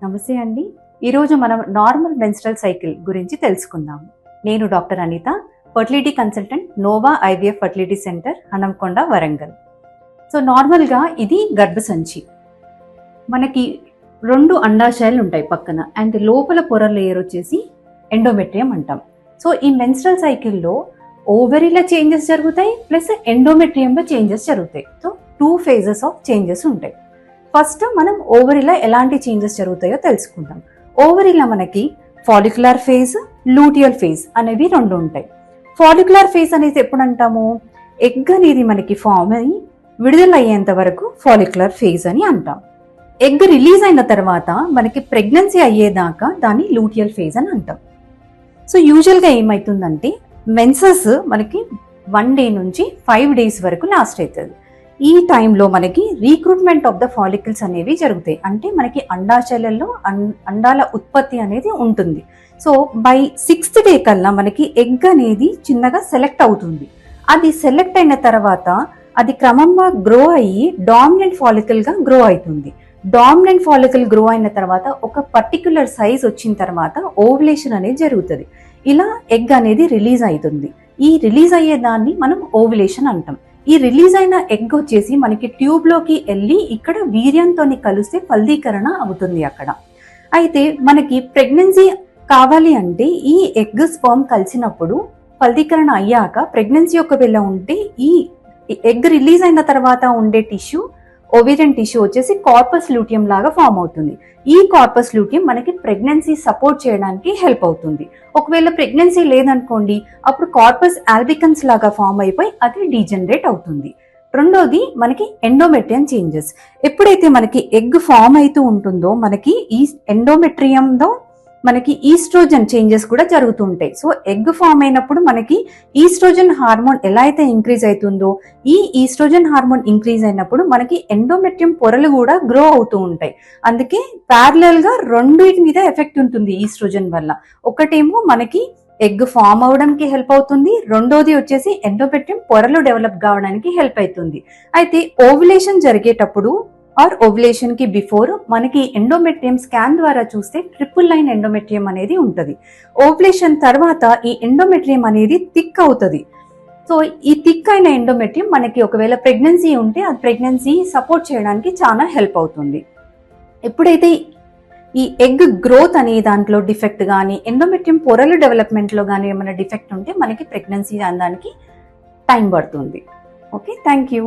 నమస్తే అండి. ఈరోజు మనం నార్మల్ మెన్స్ట్రల్ సైకిల్ గురించి తెలుసుకుందాము. నేను doctor Anita, fertility consultant, Nova IVF fertility centre, Hanamkonda, Warangal. So నార్మల్గా ఇది గర్భసంచి. మనకి 2 అండాశయాలు ఉంటాయి పక్కన, అండ్ లోపల పొర లేయర్ వచ్చేసి ఎండోమెట్రియం అంటాం. సో ఈ మెన్స్ట్రల్ సైకిల్లో ఓవరీలో చేంజెస్ జరుగుతాయి, ప్లస్ ఎండోమెట్రియంలో చేంజెస్ జరుగుతాయి. సో 2 phases ఆఫ్ చేంజెస్ ఉంటాయి. ఫస్ట్ మనం ఓవరీలో ఎలాంటి చేంజెస్ జరుగుతాయో తెలుసుకుందాం. ఓవరీలో మనకి ఫాలిక్యులర్ ఫేజ్, లూటియల్ ఫేజ్ అనేవి 2 ఉంటాయి. ఫాలిక్యులర్ ఫేజ్ అనేది ఎప్పుడు అంటాము? ఎగ్ అనేది మనకి ఫామ్ అయ్యి విడుదల అయ్యేంత వరకు ఫాలిక్యులర్ ఫేజ్ అని అంటాం. ఎగ్ రిలీజ్ అయిన తర్వాత మనకి ప్రెగ్నెన్సీ అయ్యేదాకా దాన్ని లూటియల్ ఫేజ్ అని అంటాం. సో యూజువల్గా ఏమవుతుందంటే మెన్సెస్ మనకి 1 day నుంచి 5 days వరకు లాస్ట్ అవుతుంది. ఈ టైంలో మనకి రీక్రూట్మెంట్ ఆఫ్ ద ఫాలికల్స్ అనేవి జరుగుతాయి. అంటే మనకి అండాశయాలలో అండాల ఉత్పత్తి అనేది ఉంటుంది. సో బై 6th day కల్లా మనకి ఎగ్ అనేది చిన్నగా సెలెక్ట్ అవుతుంది. అది సెలెక్ట్ అయిన తర్వాత అది క్రమంగా గ్రో అయ్యి డామినెంట్ ఫాలికల్ గా గ్రో అవుతుంది. డామినెంట్ ఫాలికల్ గ్రో అయిన తర్వాత ఒక పర్టిక్యులర్ సైజ్ వచ్చిన తర్వాత ఓవులేషన్ అనేది జరుగుతుంది. ఇలా ఎగ్ అనేది రిలీజ్ అవుతుంది. ఈ రిలీజ్ అయ్యేదాన్ని మనం ఓవులేషన్ అంటాం. ఈ రిలీజ్ అయిన ఎగ్ వచ్చేసి మనకి ట్యూబ్ లోకి వెళ్ళి ఇక్కడ వీర్యంతో కలిస్తే ఫలదీకరణ అవుతుంది అక్కడ. అయితే మనకి ప్రెగ్నెన్సీ కావాలి అంటే ఈ ఎగ్ స్పర్మ్ కలిసినప్పుడు ఫలదీకరణ అయ్యాక ప్రెగ్నెన్సీ ఒకవేళ ఉంటే ఈ ఎగ్ రిలీజ్ అయిన తర్వాత ఉండే టిష్యూ, ఓవేరియన్ టిష్యూ వచ్చేసి కార్పస్ లూటియం లాగా ఫామ్ అవుతుంది. ఈ కార్పస్ లూటియం మనకి ప్రెగ్నెన్సీ సపోర్ట్ చేయడానికి హెల్ప్ అవుతుంది. ఒకవేళ ప్రెగ్నెన్సీ లేదనుకోండి, అప్పుడు కార్పస్ ఆల్బికన్స్ లాగా ఫామ్ అయిపోయి అది డీజనరేట్ అవుతుంది. రెండోది మనకి ఎండోమెట్రియం చేంజెస్. ఎప్పుడైతే మనకి ఎగ్ ఫామ్ అవుతూ ఉంటుందో మనకి ఈ ఎండోమెట్రియంలో మనకి ఈస్ట్రోజన్ చేంజెస్ కూడా జరుగుతూ ఉంటాయి. సో ఎగ్ ఫామ్ అయినప్పుడు మనకి ఈస్ట్రోజన్ హార్మోన్ ఎలా అయితే ఇంక్రీజ్ అవుతుందో, ఈ ఈస్ట్రోజన్ హార్మోన్ ఇంక్రీజ్ అయినప్పుడు మనకి ఎండోమెట్రియం పొరలు కూడా గ్రో అవుతూ ఉంటాయి. అందుకే ప్యారలల్ గా రెండింటి మీద ఎఫెక్ట్ ఉంటుంది ఈస్ట్రోజన్ వల్ల. ఒకటేమో మనకి ఎగ్ ఫామ్ అవడానికి హెల్ప్ అవుతుంది, రెండోది వచ్చేసి ఎండోమెట్రియం పొరలు డెవలప్ కావడానికి హెల్ప్ అవుతుంది. అయితే ఓవ్యులేషన్ జరిగేటప్పుడు ఆర్ ఓవ్యులేషన్ కి బిఫోర్ మనకి ఎండోమెట్రియం స్కాన్ ద్వారా చూస్తే ట్రిపుల్ లైన్ ఎండోమెట్రియం అనేది ఉంటుంది. ఓవ్యులేషన్ తర్వాత ఈ ఎండోమెట్రియం అనేది థిక్ అవుతుంది. సో ఈ థిక్ అయిన ఎండోమెట్రియం మనకి ఒకవేళ ప్రెగ్నెన్సీ ఉంటే ఆ ప్రెగ్నెన్సీ సపోర్ట్ చేయడానికి చాలా హెల్ప్ అవుతుంది. ఎప్పుడైతే ఈ ఎగ్ గ్రోత్ అనే దాంట్లో డిఫెక్ట్ కానీ, ఎండోమెట్రియం పొరలు డెవలప్మెంట్ లో కానీ ఏమైనా డిఫెక్ట్ ఉంటే మనకి ప్రెగ్నెన్సీ అనడానికి టైం పడుతుంది. Okay, thank you.